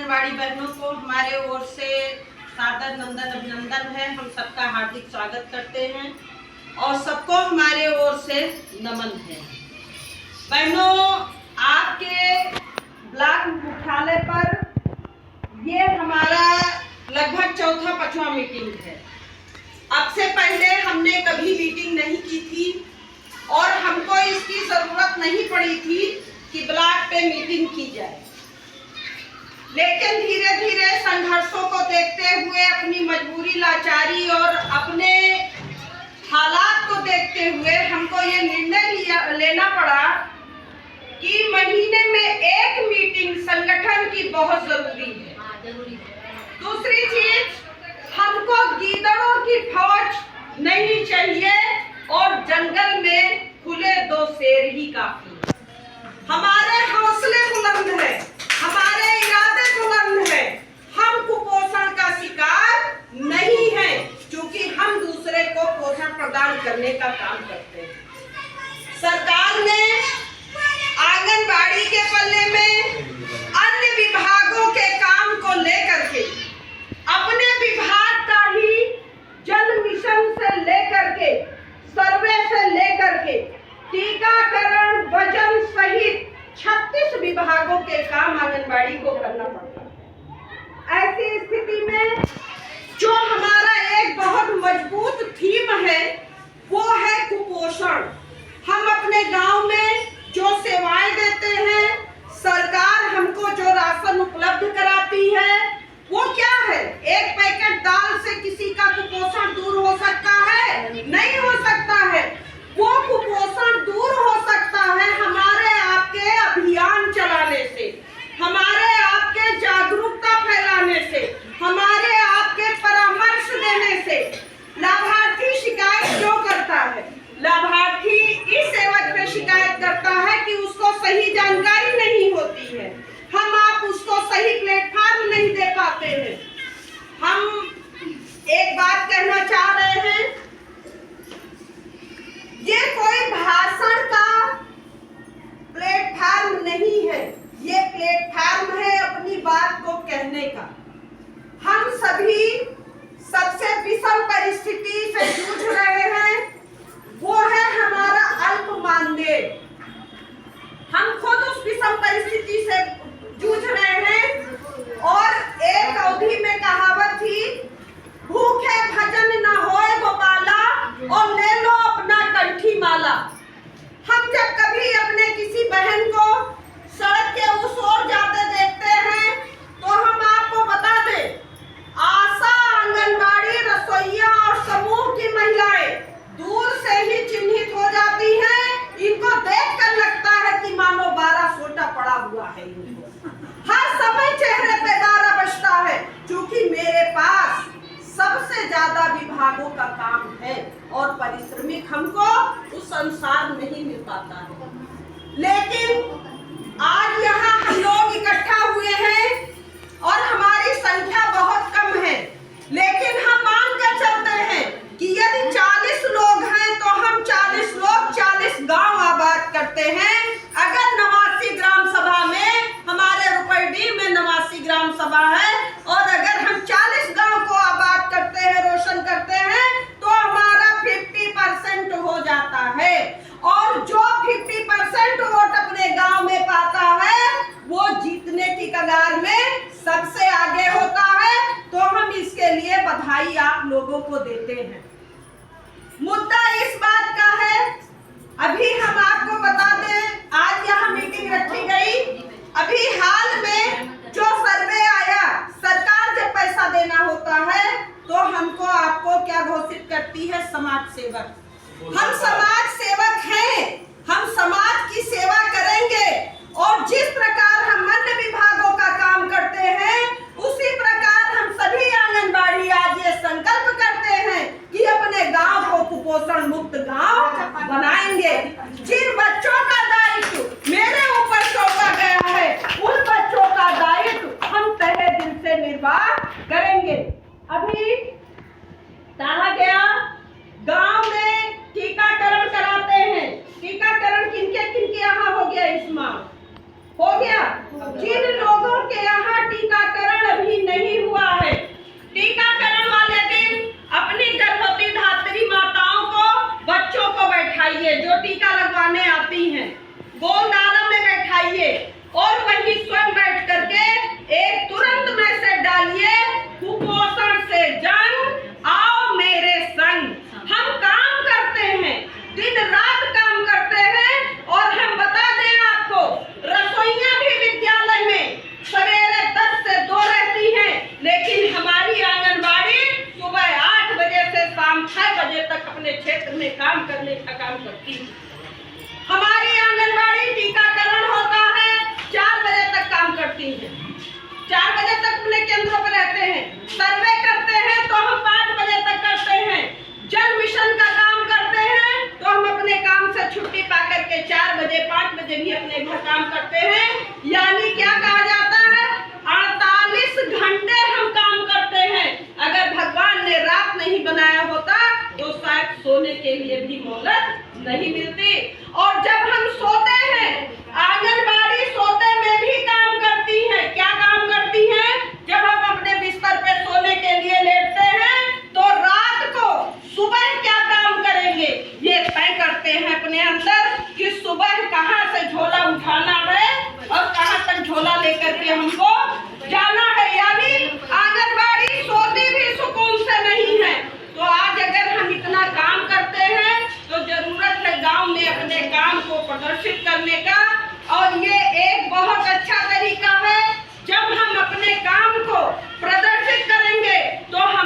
आंगनबाड़ी बहनों को हमारे ओर से सादर नंदन अभिनंदन है। हम सबका हार्दिक स्वागत करते हैं और सबको हमारे ओर से नमन है। बहनों, आपके ब्लॉक मुख्यालय पर ये हमारा लगभग चौथा पांचवा मीटिंग है। अब से पहले हमने कभी मीटिंग नहीं की थी और हमको इसकी जरूरत नहीं पड़ी थी कि ब्लॉक पे मीटिंग की जाए, लेकिन धीरे धीरे संघर्षों को देखते हुए, अपनी मजबूरी, लाचारी और अपने हालात को देखते हुए हमको ये निर्णय लेना पड़ा कि महीने में एक मीटिंग संगठन की बहुत जरूरी है। दूसरी चीज, हमको गीदड़ों की फौज नहीं चाहिए और जंगल में खुले दो शेर ही काफी। हमारे हौसले बुलंद है, हमारे इरादे बुलंद है। हम कुपोषण का शिकार नहीं है, क्योंकि हम दूसरे को पोषण प्रदान करने का काम करते हैं। सरकार ने आंगनबाड़ी के पल्ले में अन्य विभागों के काम को लेकर के, अपने विभाग का ही जल मिशन से लेकर के, सर्वे से लेकर के, टीकाकरण, वजन सहित 36 विभागों के काम आंगनबाड़ी को करना पड़ता है। ऐसी स्थिति में जो हमारा एक बहुत मजबूत थीम है वो है कुपोषण। हम अपने गांव में जो सेवाएं देते हैं, सरकार हमको जो राशन उपलब्ध कराती है, वो क्या है? एक पैकेट दाल से किसी का कुपोषण दूर हो सकता है? नहीं हो सकता है। वो कुपोषण दूर हो सकता है हमारे आपके अभियान चलाने से, हमारे आपके जागरूकता फैलाने से, हमारे आपके परामर्श देने से। लाभार्थी शिकायत क्यों करता है? लाभार्थी इस एवज में शिकायत करता है कि उसको सही जानकारी नहीं होती है, हम आप उसको सही प्लेटफॉर्म नहीं दे पाते हैं। हम एक बात कहना चाह रहे हैं, ये कोई भाषण का प्लेटफॉर्म नहीं है, ये प्लेटफॉर्म है अपनी बात को कहने का। हम सभी सबसे विषम परिस्थिति से जूझ रहे हैं, वो है हमारा अल्प मानदेय। हम खुद उस विषम परिस्थिति से जूझ रहे हैं और एक अवधि में कहावत थी, भूखे भजन न होए गोपाला और ले लो अपना कंठी माला। हम जब कभी अपने किसी बहन को सड़क के उस ओर जाते देखते हैं तो हम आपको बता दें, आशा, आंगनबाड़ी, रसोइया और समूह की महिलाएं दूर से ही चिन्हित हो जाती हैं। इनको देखकर लगता है कि मानो 12 सोटा पड़ा हुआ है। हर समय चेहरे पे दारा बचता है, क्योंकि मेरे पास सबसे ज्यादा विभागों का काम है और परिश्रमिक हमको उस अनुसार नहीं मिल पाता है। लेकिन आज यहाँ हम लोग इकट्ठा हुए हैं और हमारी संख्या बहुत कम है, लेकिन हम मान कर चलते हैं कि यदि 40 लोग हैं तो हम 40 लोग 40 गांव आबाद करते हैं। अगर 89 ग्राम सभा में, हमारे रुपैडी में 89 ग्राम सभा है, और अगर हम 40 गांव को आबाद करते हैं, रोशन करते हैं, तो हमारा 50% हो जाता है। और जो 50% वोट अपने गांव में पाता है वो जीतने की कगार में सबसे आगे होता है। तो हम इसके लिए बधाई आप लोगों को देते हैं। मुद्दा इस बात का है, अभी हम आपको बता दें, आज यहाँ मीटिंग रखी गई। अभी हाल में जो सर्वे आया, सरकार जब पैसा देना होता है तो हमको आपको क्या घोषित करती है? समाज सेवक। हम समाज सेवक हैं, हम समाज की सेवा करेंगे और जिस प्रकार हम अन्य विभागों का काम करते हैं, उसी प्रकार हम सभी आंगनबाड़ी आज ये संकल्प करते हैं कि अपने गांव को कुपोषण मुक्त गांव बनाएंगे। जिन बच्चों का दायित्व मेरे ऊपर सौंपा गया है, उन बच्चों का अपने क्षेत्र में काम करने का काम करती हूँ। हमारी आंगनबाड़ी टीकाकरण होता है, 4 बजे तक काम करती है। 4 बजे तक अपने केंद्रों पर रहते हैं, सर्वे करते हैं तो हम 5 बजे तक करते हैं। जल मिशन का काम करते हैं तो हम अपने काम से छुट्टी पा करके 4 बजे 5 बजे भी अपने घर काम करते हैं। यानी क्या कहा